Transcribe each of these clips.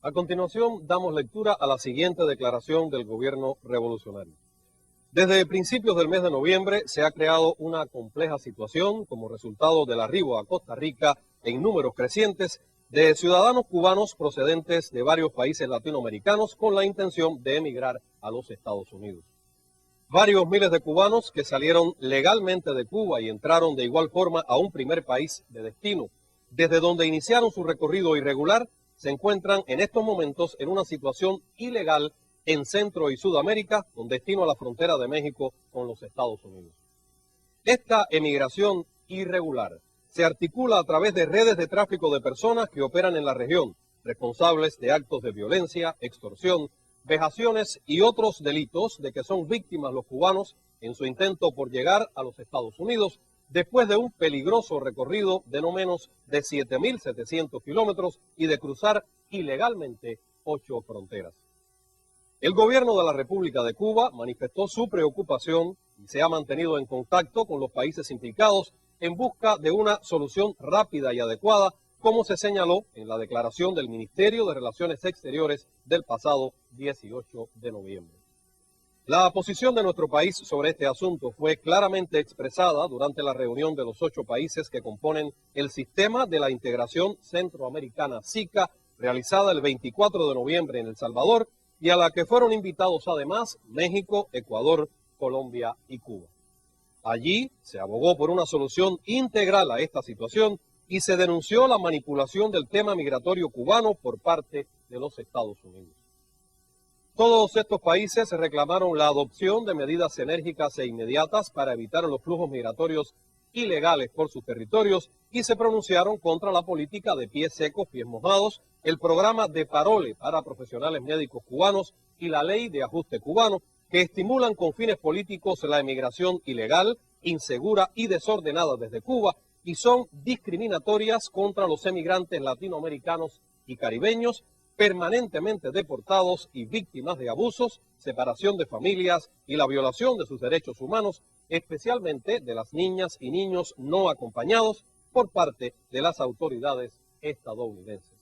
A continuación, damos lectura a la siguiente declaración del gobierno revolucionario. Desde principios del mes de noviembre se ha creado una compleja situación como resultado del arribo a Costa Rica en números crecientes de ciudadanos cubanos procedentes de varios países latinoamericanos con la intención de emigrar a los Estados Unidos. Varios miles de cubanos que salieron legalmente de Cuba y entraron de igual forma a un primer país de destino, desde donde iniciaron su recorrido irregular, se encuentran en estos momentos en una situación ilegal en Centro y Sudamérica con destino a la frontera de México con los Estados Unidos. Esta emigración irregular se articula a través de redes de tráfico de personas que operan en la región, responsables de actos de violencia, extorsión, vejaciones y otros delitos de que son víctimas los cubanos en su intento por llegar a los Estados Unidos después de un peligroso recorrido de no menos de 7.700 kilómetros y de cruzar ilegalmente 8 fronteras. El gobierno de la República de Cuba manifestó su preocupación y se ha mantenido en contacto con los países implicados en busca de una solución rápida y adecuada, como se señaló en la declaración del Ministerio de Relaciones Exteriores del pasado 18 de noviembre. La posición de nuestro país sobre este asunto fue claramente expresada durante la reunión de los 8 países que componen el Sistema de la Integración Centroamericana SICA, realizada el 24 de noviembre en El Salvador, y a la que fueron invitados además México, Ecuador, Colombia y Cuba. Allí se abogó por una solución integral a esta situación y se denunció la manipulación del tema migratorio cubano por parte de los Estados Unidos. Todos estos países reclamaron la adopción de medidas enérgicas e inmediatas para evitar los flujos migratorios ilegales por sus territorios y se pronunciaron contra la política de pies secos, pies mojados, el programa de parole para profesionales médicos cubanos y la ley de ajuste cubano, que estimulan con fines políticos la emigración ilegal, insegura y desordenada desde Cuba y son discriminatorias contra los emigrantes latinoamericanos y caribeños, permanentemente deportados y víctimas de abusos, separación de familias y la violación de sus derechos humanos, especialmente de las niñas y niños no acompañados por parte de las autoridades estadounidenses.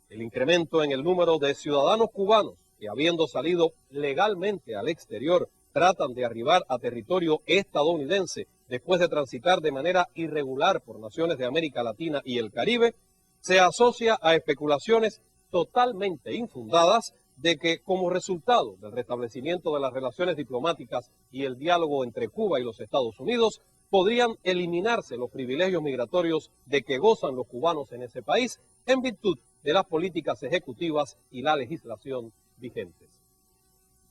El incremento en el número de ciudadanos cubanos que, habiendo salido legalmente al exterior, tratan de arribar a territorio estadounidense después de transitar de manera irregular por naciones de América Latina y el Caribe, se asocia a especulaciones totalmente infundadas de que, como resultado del restablecimiento de las relaciones diplomáticas y el diálogo entre Cuba y los Estados Unidos, podrían eliminarse los privilegios migratorios de que gozan los cubanos en ese país en virtud de las políticas ejecutivas y la legislación vigentes.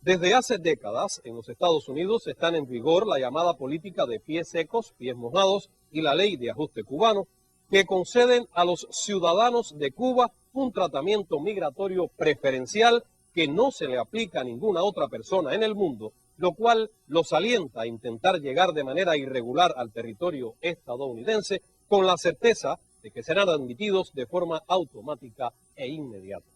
Desde hace décadas en los Estados Unidos están en vigor la llamada política de pies secos, pies mojados y la ley de ajuste cubano, que conceden a los ciudadanos de Cuba un tratamiento migratorio preferencial que no se le aplica a ninguna otra persona en el mundo, lo cual los alienta a intentar llegar de manera irregular al territorio estadounidense con la certeza de que serán admitidos de forma automática e inmediata.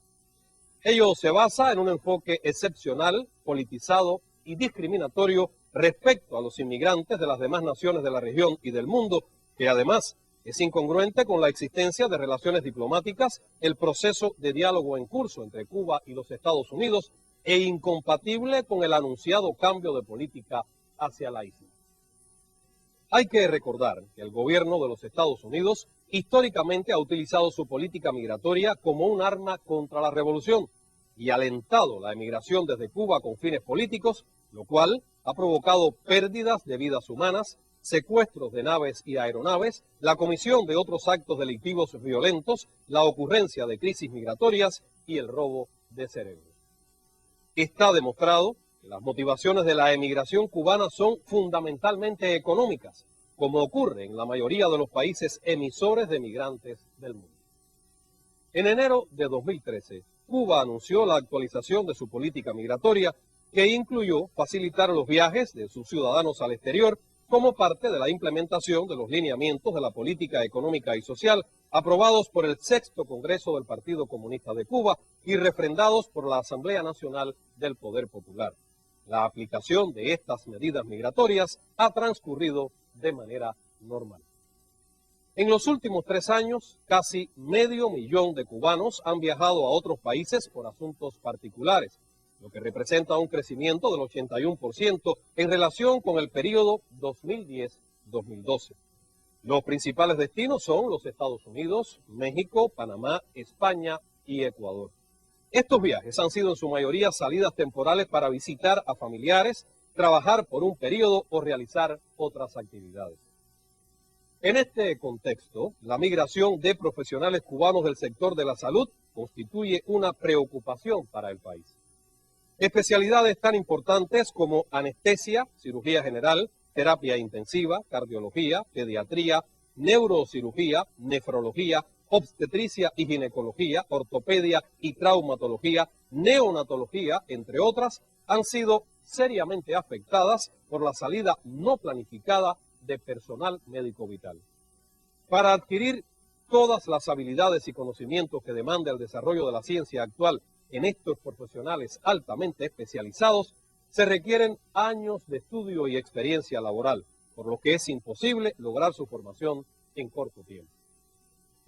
Ello se basa en un enfoque excepcional, politizado y discriminatorio respecto a los inmigrantes de las demás naciones de la región y del mundo, que además es incongruente con la existencia de relaciones diplomáticas, el proceso de diálogo en curso entre Cuba y los Estados Unidos e incompatible con el anunciado cambio de política hacia la isla. Hay que recordar que el gobierno de los Estados Unidos históricamente ha utilizado su política migratoria como un arma contra la revolución y ha alentado la emigración desde Cuba con fines políticos, lo cual ha provocado pérdidas de vidas humanas, secuestros de naves y aeronaves, la comisión de otros actos delictivos violentos, la ocurrencia de crisis migratorias y el robo de cerebros. Está demostrado que las motivaciones de la emigración cubana son fundamentalmente económicas, como ocurre en la mayoría de los países emisores de migrantes del mundo. En enero de 2013, Cuba anunció la actualización de su política migratoria, que incluyó facilitar los viajes de sus ciudadanos al exterior como parte de la implementación de los lineamientos de la política económica y social aprobados por el 6º Congreso del Partido Comunista de Cuba y refrendados por la Asamblea Nacional del Poder Popular. La aplicación de estas medidas migratorias ha transcurrido de manera normal. En los últimos 3 años, casi 500.000 de cubanos han viajado a otros países por asuntos particulares, lo que representa un crecimiento del 81% en relación con el periodo 2010-2012. Los principales destinos son los Estados Unidos, México, Panamá, España y Ecuador. Estos viajes han sido en su mayoría salidas temporales para visitar a familiares, trabajar por un periodo o realizar otras actividades. En este contexto, la migración de profesionales cubanos del sector de la salud constituye una preocupación para el país. Especialidades tan importantes como anestesia, cirugía general, terapia intensiva, cardiología, pediatría, neurocirugía, nefrología, obstetricia y ginecología, ortopedia y traumatología, neonatología, entre otras, han sido seriamente afectadas por la salida no planificada de personal médico vital. Para adquirir todas las habilidades y conocimientos que demanda el desarrollo de la ciencia actual en estos profesionales altamente especializados, se requieren años de estudio y experiencia laboral, por lo que es imposible lograr su formación en corto tiempo.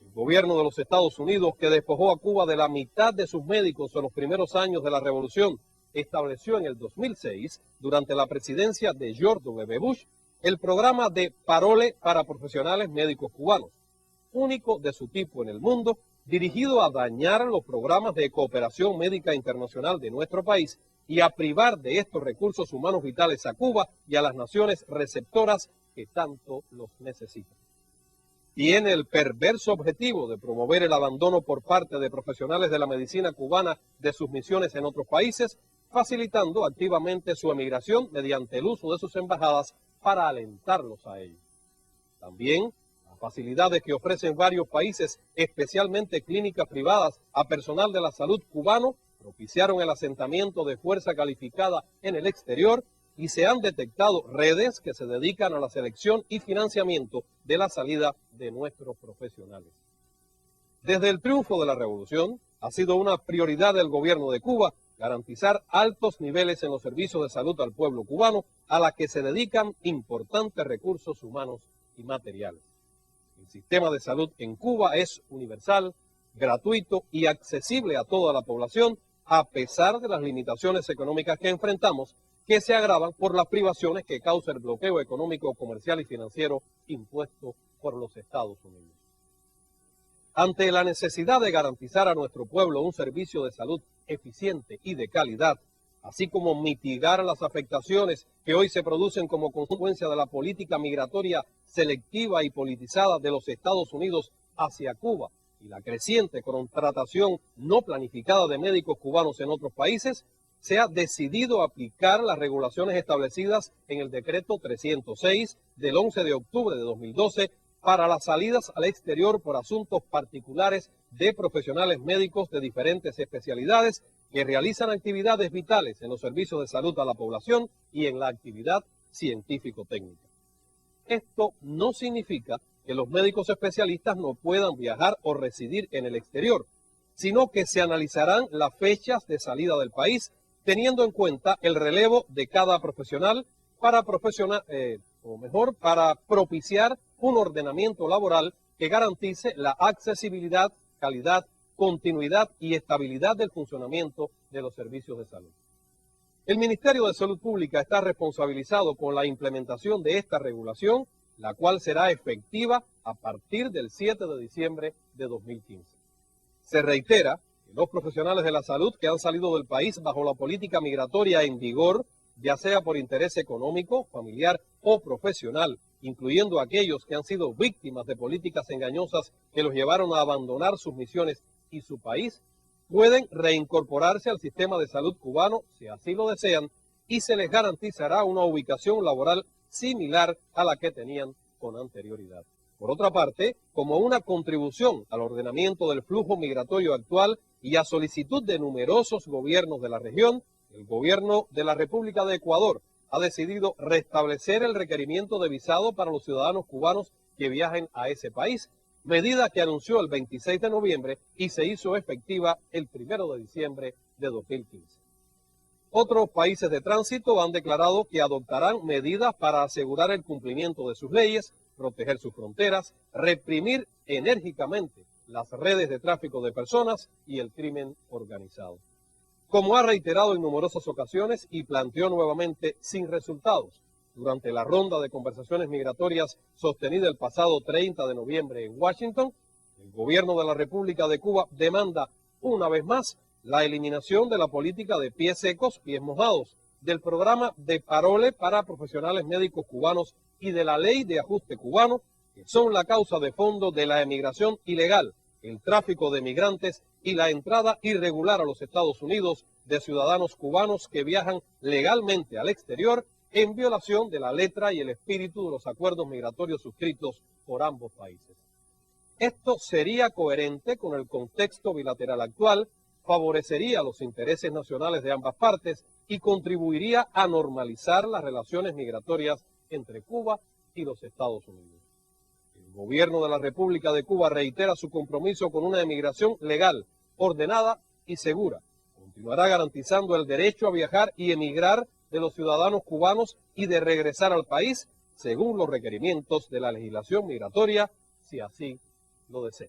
El gobierno de los Estados Unidos, que despojó a Cuba de la mitad de sus médicos en los primeros años de la revolución, estableció en el 2006, durante la presidencia de George W. Bush, el programa de Parole para profesionales médicos cubanos, único de su tipo en el mundo, dirigido a dañar los programas de cooperación médica internacional de nuestro país y a privar de estos recursos humanos vitales a Cuba y a las naciones receptoras que tanto los necesitan. Tiene el perverso objetivo de promover el abandono por parte de profesionales de la medicina cubana de sus misiones en otros países, facilitando activamente su emigración mediante el uso de sus embajadas para alentarlos a ello. También las facilidades que ofrecen varios países, especialmente clínicas privadas, a personal de la salud cubano, propiciaron el asentamiento de fuerza calificada en el exterior y se han detectado redes que se dedican a la selección y financiamiento de la salida de nuestros profesionales. Desde el triunfo de la revolución, ha sido una prioridad del gobierno de Cuba garantizar altos niveles en los servicios de salud al pueblo cubano, a la que se dedican importantes recursos humanos y materiales. El sistema de salud en Cuba es universal, gratuito y accesible a toda la población, a pesar de las limitaciones económicas que enfrentamos, que se agravan por las privaciones que causa el bloqueo económico, comercial y financiero impuesto por los Estados Unidos. Ante la necesidad de garantizar a nuestro pueblo un servicio de salud eficiente y de calidad, así como mitigar las afectaciones que hoy se producen como consecuencia de la política migratoria selectiva y politizada de los Estados Unidos hacia Cuba y la creciente contratación no planificada de médicos cubanos en otros países, se ha decidido aplicar las regulaciones establecidas en el decreto 306 del 11 de octubre de 2012 para las salidas al exterior por asuntos particulares de profesionales médicos de diferentes especialidades que realizan actividades vitales en los servicios de salud a la población y en la actividad científico-técnica. Esto no significa que los médicos especialistas no puedan viajar o residir en el exterior, sino que se analizarán las fechas de salida del país, teniendo en cuenta el relevo de cada profesional para propiciar un ordenamiento laboral que garantice la accesibilidad, calidad, continuidad y estabilidad del funcionamiento de los servicios de salud. El Ministerio de Salud Pública está responsabilizado con la implementación de esta regulación, la cual será efectiva a partir del 7 de diciembre de 2015. Se reitera que los profesionales de la salud que han salido del país bajo la política migratoria en vigor, ya sea por interés económico, familiar o profesional, incluyendo aquellos que han sido víctimas de políticas engañosas que los llevaron a abandonar sus misiones y su país, pueden reincorporarse al sistema de salud cubano si así lo desean y se les garantizará una ubicación laboral similar a la que tenían con anterioridad. Por otra parte, como una contribución al ordenamiento del flujo migratorio actual y a solicitud de numerosos gobiernos de la región, el gobierno de la República de Ecuador ha decidido restablecer el requerimiento de visado para los ciudadanos cubanos que viajen a ese país, medida que anunció el 26 de noviembre y se hizo efectiva el 1 de diciembre de 2015. Otros países de tránsito han declarado que adoptarán medidas para asegurar el cumplimiento de sus leyes, proteger sus fronteras, reprimir enérgicamente las redes de tráfico de personas y el crimen organizado. Como ha reiterado en numerosas ocasiones y planteó nuevamente sin resultados durante la ronda de conversaciones migratorias sostenida el pasado 30 de noviembre en Washington, el gobierno de la República de Cuba demanda una vez más la eliminación de la política de pies secos, pies mojados, del programa de parole para profesionales médicos cubanos y de la ley de ajuste cubano, que son la causa de fondo de la emigración ilegal, el tráfico de migrantes y la entrada irregular a los Estados Unidos de ciudadanos cubanos que viajan legalmente al exterior en violación de la letra y el espíritu de los acuerdos migratorios suscritos por ambos países. Esto sería coherente con el contexto bilateral actual, favorecería los intereses nacionales de ambas partes y contribuiría a normalizar las relaciones migratorias entre Cuba y los Estados Unidos. El gobierno de la República de Cuba reitera su compromiso con una emigración legal, ordenada y segura. Continuará garantizando el derecho a viajar y emigrar de los ciudadanos cubanos y de regresar al país según los requerimientos de la legislación migratoria, si así lo desea.